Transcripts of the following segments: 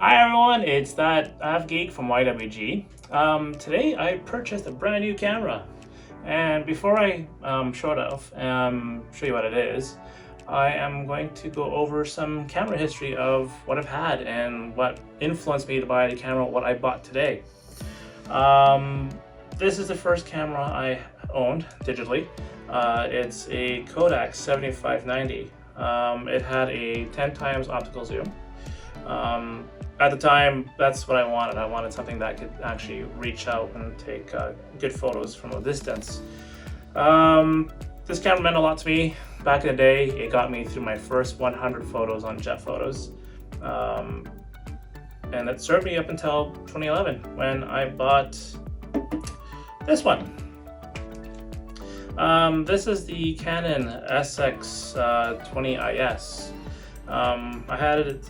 Hi everyone, it's that Geek from YWG. Today I purchased a brand new camera, and before I show it off, show you what it is, I am going to go over some camera history of what I've had and what influenced me to buy the camera, what I bought today. This is the first camera I owned digitally. It's a Kodak 7590. It had a 10 times optical zoom. At the time, that's what I wanted. I wanted something that could actually reach out and take good photos from a distance. This camera meant a lot to me. Back in the day, it got me through my first 100 photos on Jet Photos. And it served me up until 2011 when I bought this one. This is the Canon SX20IS. I had it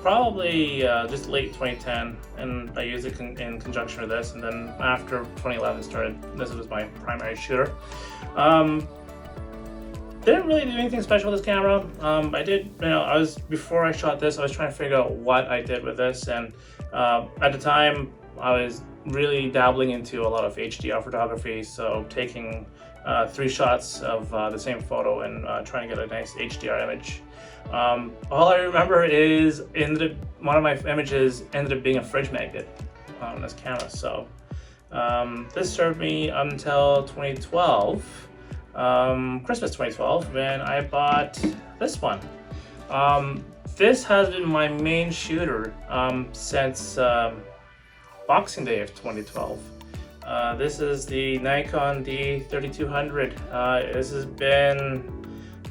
probably just late 2010, and I used it in conjunction with this, and then after 2011 started, this was my primary shooter. Didn't really do anything special with this camera. I did, before I shot this, I was trying to figure out what I did with this, and at the time, I was really dabbling into a lot of HDR photography, so taking 3 shots of the same photo and trying to get a nice HDR image. All I remember is one of my images ended up being a fridge magnet on this camera. So this served me until 2012, Christmas 2012, when I bought this one. This has been my main shooter since Boxing Day of 2012. This is the Nikon D3200. This has been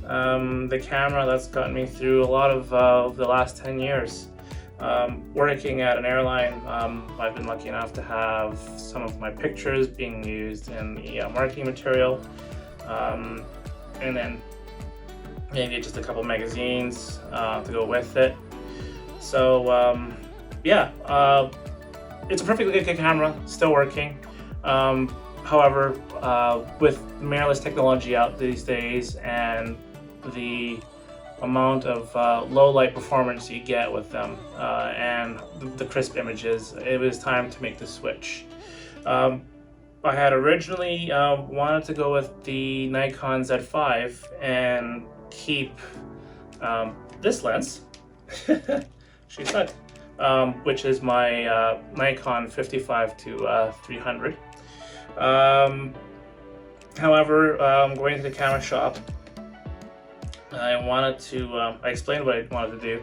the camera that's gotten me through a lot of the last 10 years. Working at an airline, I've been lucky enough to have some of my pictures being used in the marketing material, and then maybe just a couple magazines to go with it. So yeah, it's a perfectly good camera, still working. However, with mirrorless technology out these days and the amount of low light performance you get with them and the crisp images, it was time to make the switch. I had originally wanted to go with the Nikon Z5 and keep this lens, she said, which is my Nikon 55-300. However, going to the camera shop, I explained what I wanted to do,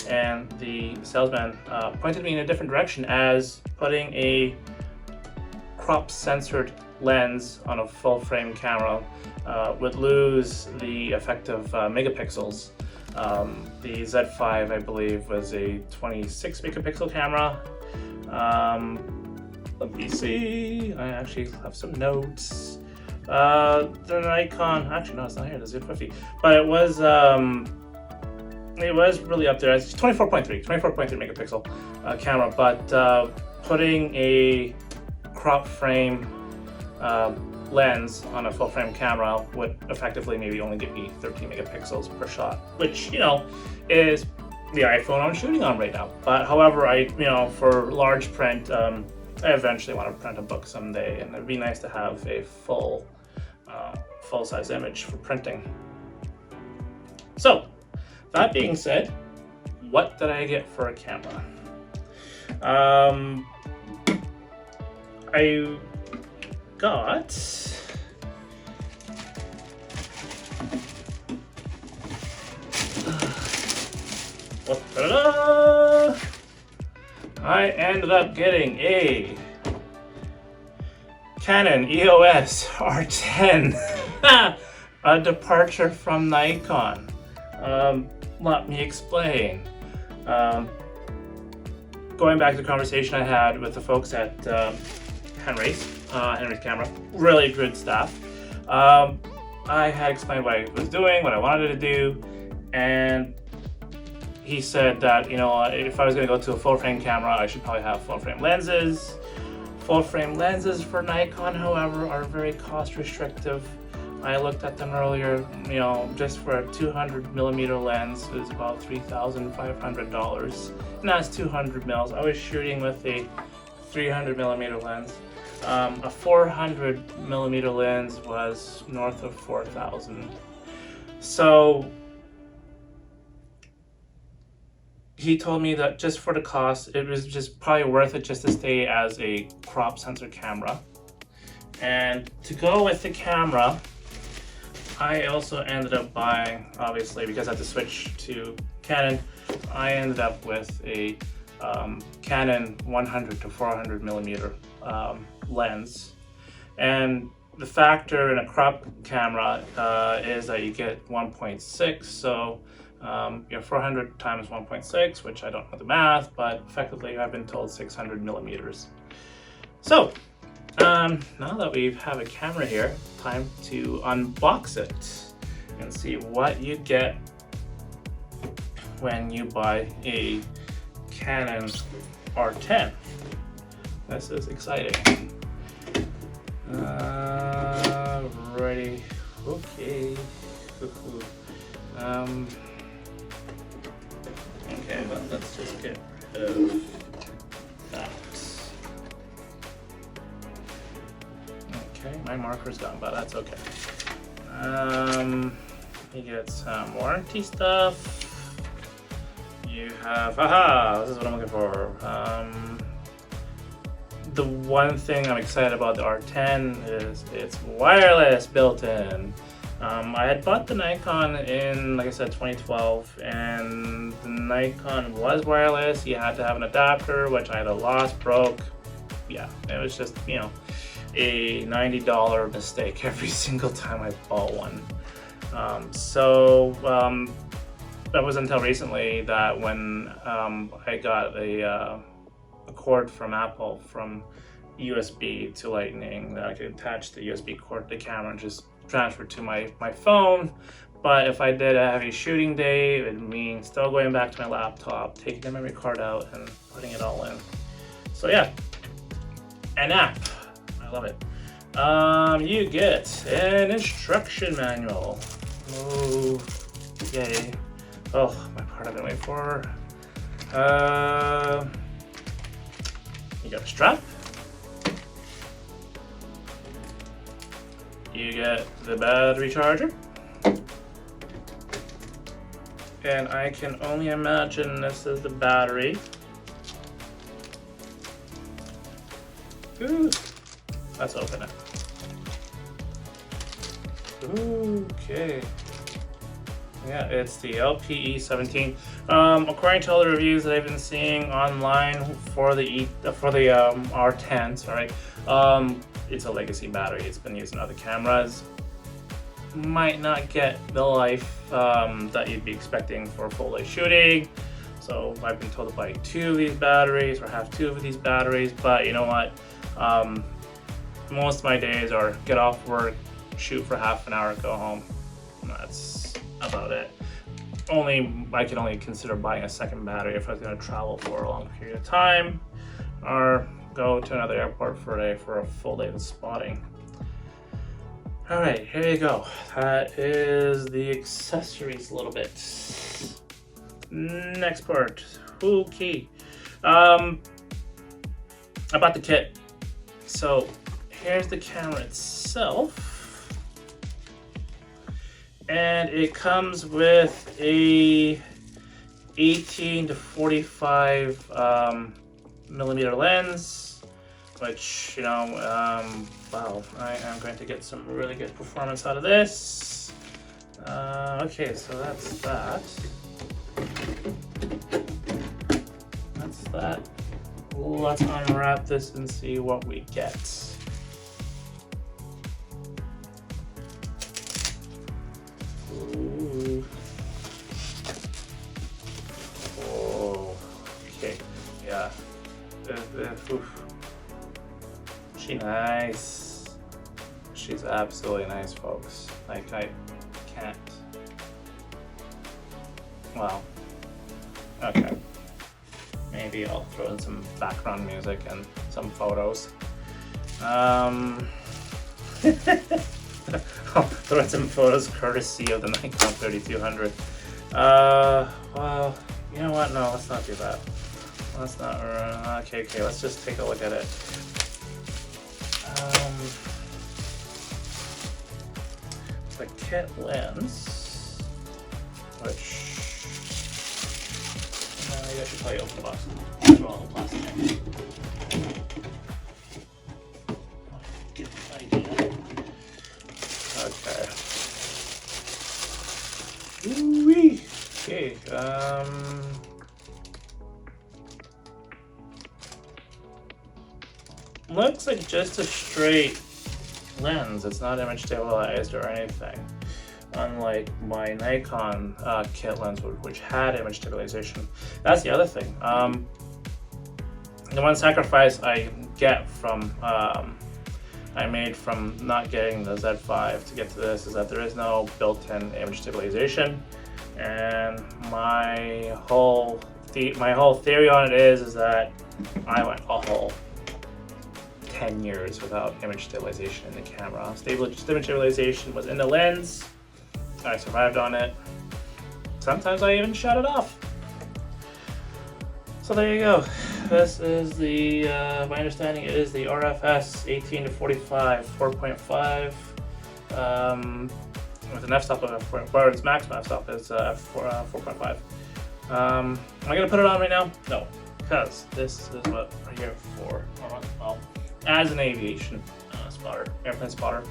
and the salesman pointed me in a different direction, as putting a crop censored lens on a full frame camera would lose the effect of megapixels. The Z5, I believe, was a 26 megapixel camera. Let me see, I actually have some notes. The Nikon, actually no, it's not here, the Z50, but it was really up there. It's 24.3 megapixel camera, but putting a crop frame lens on a full frame camera would effectively maybe only give me 13 megapixels per shot, which, is the iPhone I'm shooting on right now. But however, for large print, I eventually want to print a book someday, and it'd be nice to have a full-size image for printing. So, that being said, what did I get for a camera? I got I ended up getting a Canon EOS R10, a departure from Nikon. Let me explain. Going back to the conversation I had with the folks at Henry's camera, really good staff. I had explained what I was doing, what I wanted to do, and he said that, if I was going to go to a full frame camera, I should probably have full frame lenses. Full frame lenses for Nikon, however, are very cost restrictive. I looked at them earlier, you know, just for a 200mm lens is about $3,500, and that's 200 mils. I was shooting with a 300mm lens. A 400mm lens was north of 4,000. So he told me that just for the cost, it was just probably worth it just to stay as a crop sensor camera. And to go with the camera, I also ended up buying, obviously because I had to switch to Canon, I ended up with a Canon 100 to 400mm lens. And the factor in a crop camera is that you get 1.6, so you're 400 times 1.6, which I don't know the math, but effectively I've been told 600mm. So now that we have a camera here, time to unbox it and see what you get when you buy a Canon R10. This is exciting. Ready. Okay. Okay, well, let's just get rid of that. Okay, my marker's gone, but that's okay. You get some warranty stuff. You have, aha, this is what I'm looking for. The one thing I'm excited about the R10 is it's wireless built in. I had bought the Nikon in, like I said, 2012, and the Nikon was wireless. You had to have an adapter, which I either lost, broke. Yeah, it was just, you know, a $90 mistake every single time I bought one. That was until recently that when I got a cord from Apple from USB to Lightning that I could attach the USB cord to the camera and just transfer to my phone. But if I did a heavy shooting day, it would mean still going back to my laptop, taking the memory card out and putting it all in. So yeah, an app. I love it. You get an instruction manual. Oh, yay. Oh, my part I've been waiting for. You got a strap. You get the battery charger. And I can only imagine this is the battery. Ooh, let's open it. Okay. Yeah, it's the LPE17. According to all the reviews that I've been seeing online for the R10, sorry, it's a legacy battery. It's been used in other cameras. Might not get the life that you'd be expecting for full-day shooting. So I've been told to buy 2 of these batteries or have 2 of these batteries. But you know what? Most of my days are get off work, shoot for half an hour, go home. That's about it. I can only consider buying a second battery if I was going to travel for a long period of time or go to another airport for a full day of spotting. All right, here you go. That is the accessories a little bit. Next part. Okay. I bought the kit. So here's the camera itself. And it comes with a 18 to 45 millimeter lens, which, you know, wow, I am going to get some really good performance out of this. Okay, so that's that. That's that. Let's unwrap this and see what we get. Ooh. Oh, okay, yeah. She's nice. She's absolutely nice, folks. Like, I can't. Well, okay. Maybe I'll throw in some background music and some photos. Throw in some photos courtesy of the Nikon 3200. Well, you know what? No, let's not do that. Let's not. Okay, let's just take a look at it. The kit lens, which maybe I should probably open the box. Throw all the plastic in. Get the idea. Okay. Ooh-wee. Okay. Looks like just a straight lens. It's not image stabilized or anything, unlike my Nikon kit lens, which had image stabilization. That's the other thing. The one sacrifice I get from I made from not getting the Z5 to get to this is that there is no built-in image stabilization, and my whole theory on it is that I went a whole 10 years without image stabilization in the camera. Image stabilization was in the lens. I survived on it. Sometimes I even shut it off. So there you go. This is the, my understanding is the RFS 18 to 45 4.5 with an f-stop of f4, its maximum f-stop is 4.5. Am I gonna put it on right now? No, because this is what we're here for. Well, as an aviation spotter, airplane spotter.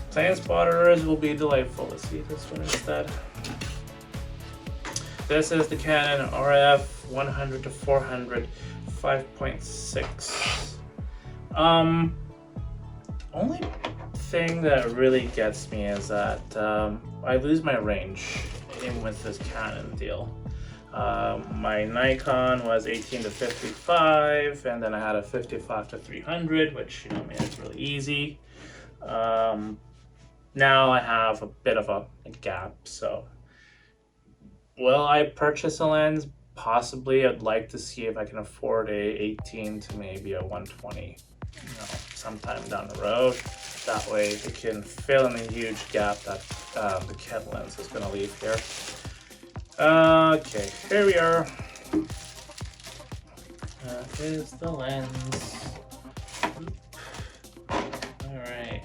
Plane spotters will be delightful. Let's see this one instead. This is the Canon RF 100 to 400 5.6. Only thing that really gets me is that I lose my range even with this Canon deal. My Nikon was 18 to 55, and then I had a 55 to 300, which made it really easy. Now I have a bit of a gap, so will I purchase a lens? Possibly. I'd like to see if I can afford a 18 to maybe a 120, sometime down the road. That way it can fill in the huge gap that the kit lens is going to leave here. Okay, here we are. That is the lens. Alright.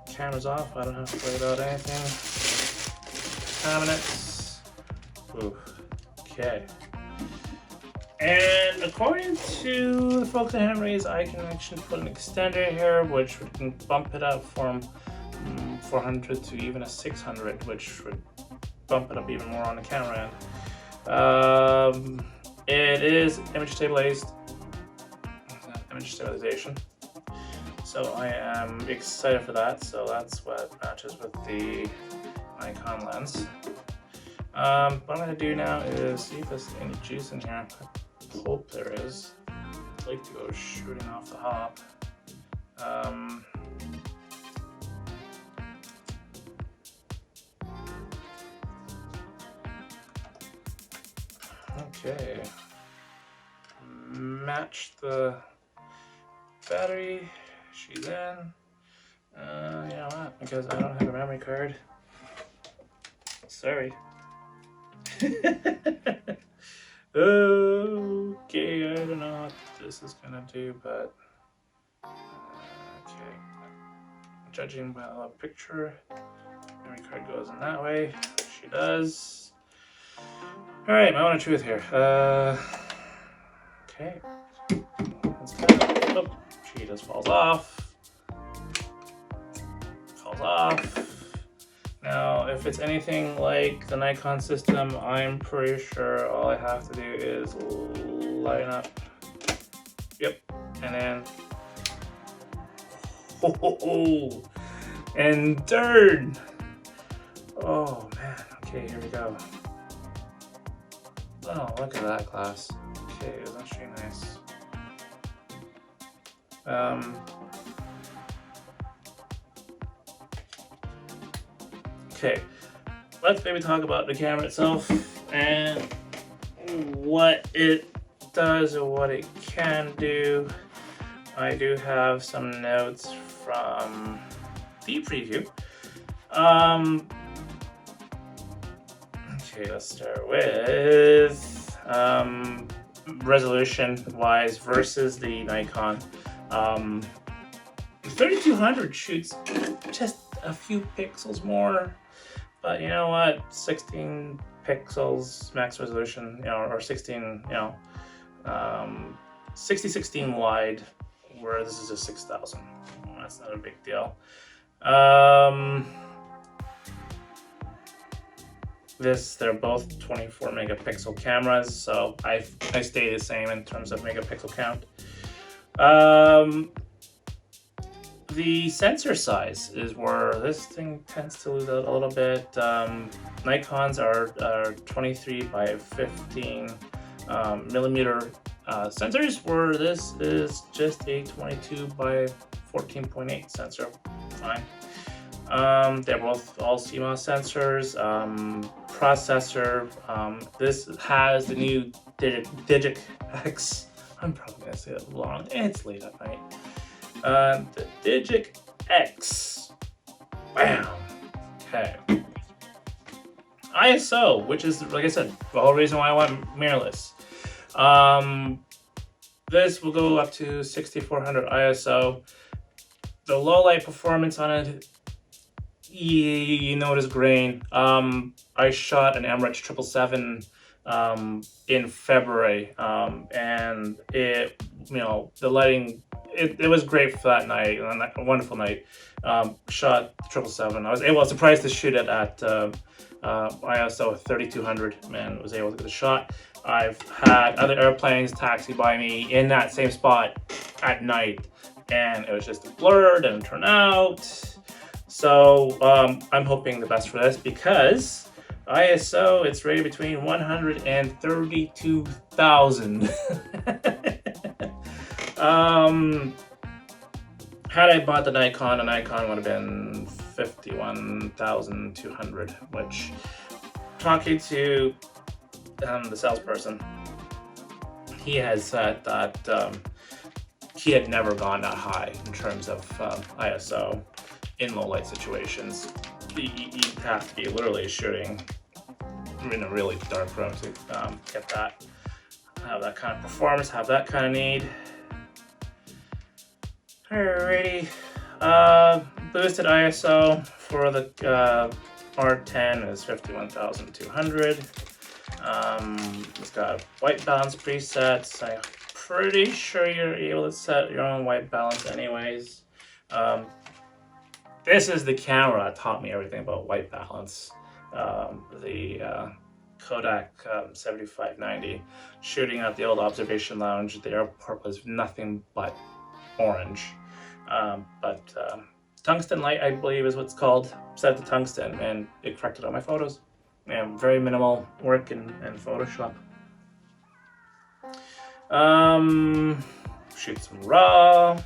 Camera's off. I don't have to worry about anything. Contaminants. Ooh. Okay. And according to the folks at Henry's, I can actually put an extender here, which can bump it up from 400 to even a 600, which would bump it up even more on the camera end. It is image stabilization, so I am excited for that. So that's what matches with the Nikon lens. What I'm going to do now is see if there's any juice in here. I hope there is. I'd like to go shooting off the hop. Okay. Match the battery. She's in. You know what? Because I don't have a memory card. Sorry. Okay, I don't know what this is gonna do, but okay. Judging by the picture, memory card goes in that way. She does. All right, moment of truth here. Okay. That's kind of, oh, she just falls off. Falls off. Now, if it's anything like the Nikon system, I'm pretty sure all I have to do is line up. Yep, and then, and turn. Oh man, okay, here we go. Oh, look at that glass. Okay, it was actually nice. Okay, let's maybe talk about the camera itself and what it does or what it can do. I do have some notes from the preview. Okay, let's start with resolution wise versus the Nikon. 3200 shoots just a few pixels more, but you know what? 16 pixels max resolution, or 16, 60-16 wide, where this is a 6000. Well, that's not a big deal. They're both 24 megapixel cameras, so I stay the same in terms of megapixel count. The sensor size is where this thing tends to lose out a little bit. Nikon's are 23 by 15 millimeter sensors, where this is just a 22 by 14.8 sensor. Fine. They're both all CMOS sensors. Processor. This has the new Digic X. I'm probably gonna say it wrong. It's late at night. The Digic X. Bam. Okay. ISO, which is, like I said, the whole reason why I want mirrorless. This will go up to 6400 ISO. The low light performance on it, you notice grain. I shot an MREX 777 in February, and it, the lighting, it was great for that night, a wonderful night. Shot 777. I was surprised to shoot it at ISO 3200. Man, was able to get a shot. I've had other airplanes taxi by me in that same spot at night, and it was just blurred and turned out. So I'm hoping the best for this, because ISO, it's rated between 100 and 32,000. Had I bought the Nikon would have been 51,200, which, talking to the salesperson, he has said that he had never gone that high in terms of ISO in low light situations. You have to be literally shooting in a really dark room to get that, have that kind of performance, have that kind of need. Alrighty, boosted ISO for the R10 is 51,200. It's got white balance presets. I'm pretty sure you're able to set your own white balance anyways. This is the camera that taught me everything about white balance. The Kodak 7590, shooting at the old observation lounge, the airport was nothing but orange. But tungsten light, I believe is what's called, set to tungsten, and it corrected all my photos. And very minimal work in Photoshop. Shoot some RAW.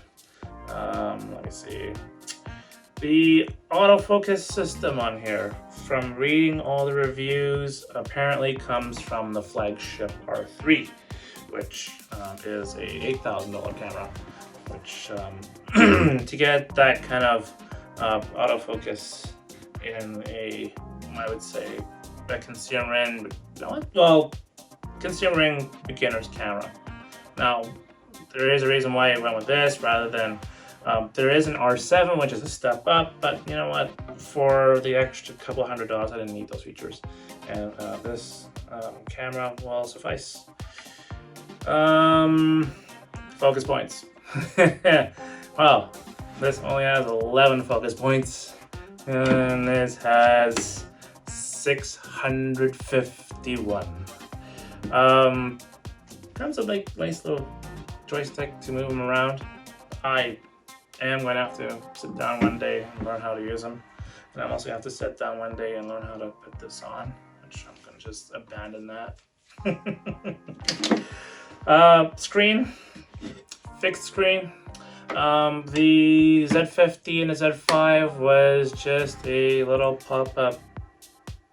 Let me see. The autofocus system on here, from reading all the reviews, apparently comes from the flagship R3, which is a $8,000 camera. Which to get that kind of autofocus in I would say, a consumer beginner's camera. Now, there is a reason why I went with this rather than, there is an R7, which is a step up, but you know what, for the extra couple $100, I didn't need those features, and this camera will suffice. Focus points. Well, this only has 11 focus points, and this has 651. Comes with a nice little joystick to move them around. I am going to have to sit down one day and learn how to use them, and I'm also going to have to sit down one day and learn how to put this on, which I'm going to just abandon that. Screen. Fixed screen. The Z50 and the Z5 was just a little pop-up,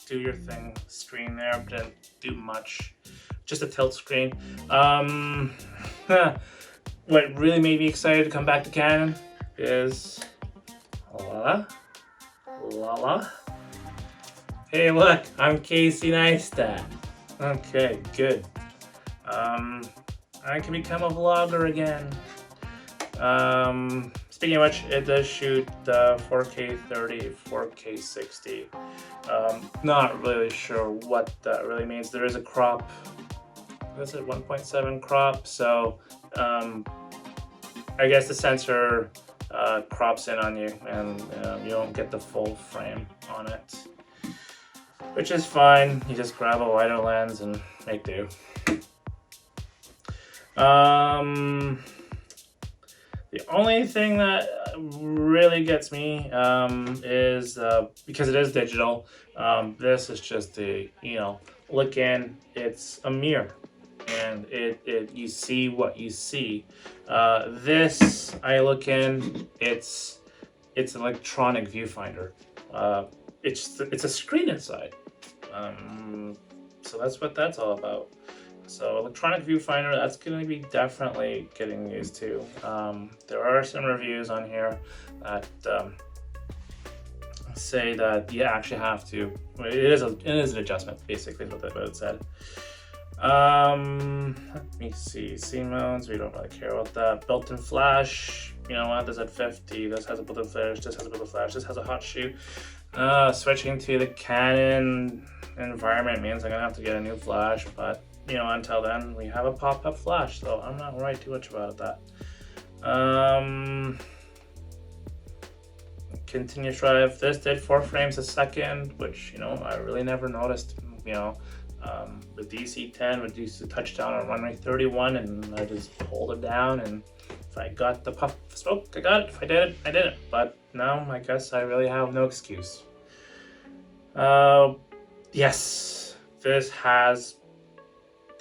do your thing screen there, but didn't do much. Just a tilt screen. What really made me excited to come back to Canon is, voila, Lala. Hey, look, I'm Casey Neistat. Okay, good. I can become a vlogger again. Speaking of which, it does shoot 4K 30, 4K 60. Not really sure what that really means. There is a crop. Is it 1.7 crop? So I guess the sensor crops in on you, and you don't get the full frame on it, which is fine. You just grab a wider lens and make do. The only thing that really gets me is because it is digital. This is just a look in. It's a mirror, and you see what you see. This I look in. It's an electronic viewfinder. It's a screen inside. So that's what that's all about. So electronic viewfinder, that's going to be definitely getting used to. There are some reviews on here that say that you actually have to. It is an adjustment, basically, is what it said. Let me see. Scene modes, we don't really care about that. Built-in flash, you know what? This at 50. This has a built-in flash. This has a built-in flash. This has a hot shoe. Switching to the Canon environment means I'm gonna have to get a new flash, but until then, we have a pop-up flash, so I'm not worried too much about that. Continuous drive. This did 4 frames a second, which I really never noticed. With DC-10 would use the touchdown on runway 31, and I just hold it down, and if I got the puff of smoke, I got it. If I did it, I did it. But now I guess I really have no excuse. Yes, that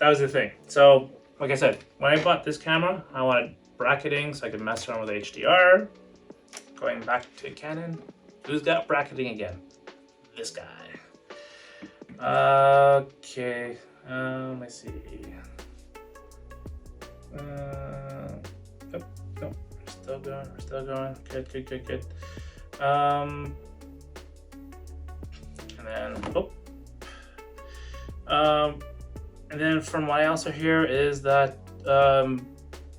was the thing. So, like I said, when I bought this camera, I wanted bracketing so I could mess around with HDR. Going back to Canon, who's got bracketing again? This guy. Okay, let's see. Nope, we're still going. Good. And then from what I also hear is that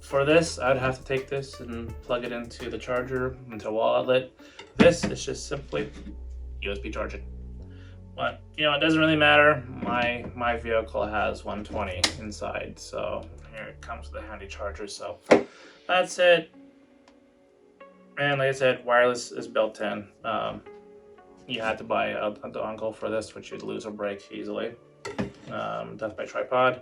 for this, I'd have to take this and plug it into the charger, into a wall outlet. This is just simply USB charging. But it doesn't really matter. My vehicle has 120 inside, so here it comes with a handy charger. So that's it. And like I said, wireless is built in. You had to buy a dongle for this, which you'd lose or break easily. Death by tripod.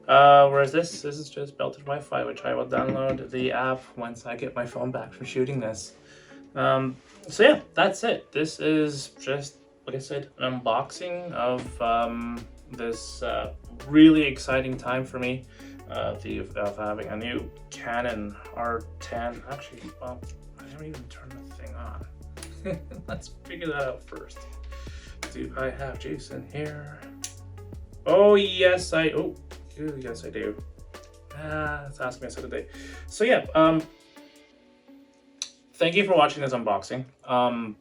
Whereas this is just built-in Wi-Fi, which I will download the app once I get my phone back from shooting this. So yeah, that's it. This is just, like I said, an unboxing of this really exciting time for me of having a new Canon R10. Actually, well, I didn't even turn the thing on. Let's figure that out first. Do I have juice in here? Oh yes, yes I do. It's asking me a second day. So yeah, thank you for watching this unboxing. I'm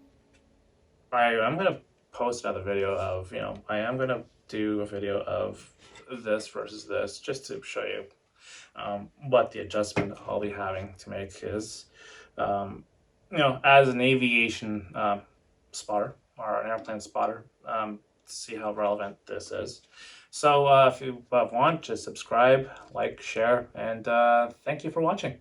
gonna post another video of, I am gonna do a video of this versus this, just to show you what the adjustment I'll be having to make is, as an aviation spotter or an airplane spotter, see how relevant this is. So if you want, just subscribe, like, share, and thank you for watching.